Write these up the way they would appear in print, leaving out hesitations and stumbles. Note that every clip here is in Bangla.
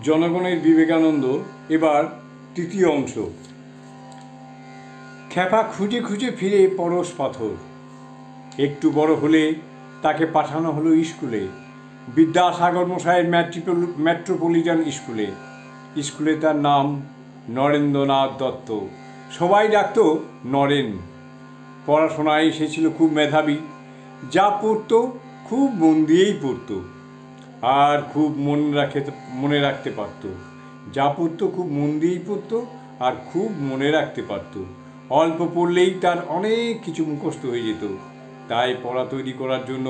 জনগণের বিবেকানন্দ। এবার তৃতীয় অংশ। খ্যাপা খুঁজে খুঁজে ফিরে পরশ পাথর। একটু বড় হলে তাকে পাঠানো হলো স্কুলে, বিদ্যাসাগর মশাইয়ের মেট্রোপলিটন স্কুলে। স্কুলে তার নাম নরেন্দ্রনাথ দত্ত, সবাই ডাকত নরেন। পড়াশোনায় সে ছিল খুব মেধাবী, যা পড়তো খুব মন দিয়েই পড়তো আর খুব মনে রাখতে পারত। যা পড়তো খুব মন দিয়েই পড়তো আর খুব মনে রাখতে পারত। অল্প পড়লেই তার অনেক কিছু মুখস্থ হয়ে যেত। তাই পড়া তৈরি করার জন্য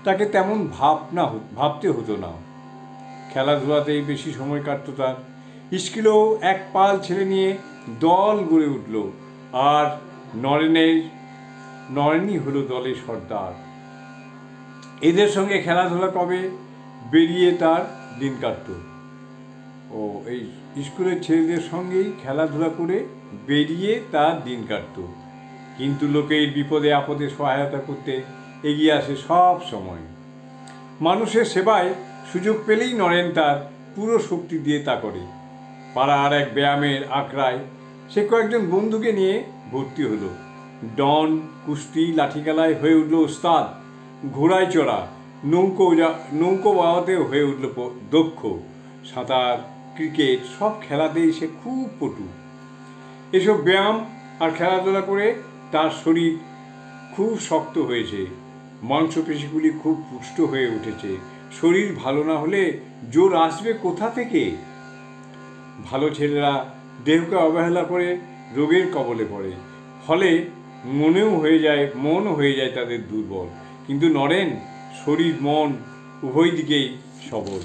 তাকে তেমন ভাবতে হতো না। খেলাধুলাতেই বেশি সময় কাটতো তার। স্কুলেও এক পাল ছেলে নিয়ে দল গড়ে উঠল, আর নরেনই হলো দলের সর্দার। এদের সঙ্গে খেলাধুলা কবে বেরিয়ে তার দিন কাটত। এই স্কুলের ছেলেদের সঙ্গেই খেলাধুলা করে বেরিয়ে তার দিন কাটত। কিন্তু লোকের বিপদে আপদে সহায়তা করতে এগিয়ে আসে সব সময়। মানুষের সেবায় সুযোগ পেলেই নরেন তার পুরো শক্তি দিয়ে তা করে। পাড়ার এক ব্যায়ামের আখড়ায় সে কয়েকজন বন্ধুকে নিয়ে ভর্তি হলো। ডন, কুস্তি, লাঠিখেলায় হয়ে উঠল ওস্তাদ। ঘোড়ায় চড়া, নৌকো বাওয়াতেও হয়ে উঠল দক্ষ। সাঁতার, ক্রিকেট সব খেলাতেই সে খুব পটু। এসব ব্যায়াম আর খেলাধুলা করে তার শরীর খুব শক্ত হয়েছে, মাংসপেশিগুলি খুব পুষ্ট হয়ে উঠেছে। শরীর ভালো না হলে জোর আসবে কোথা থেকে? ভালো ছেলেরা দেহকে অবহেলা করে রোগের কবলে পড়ে, ফলে মন হয়ে যায় তাদের দুর্বল। কিন্তু নরেন শরীর মন উভয় দিকেই সবল।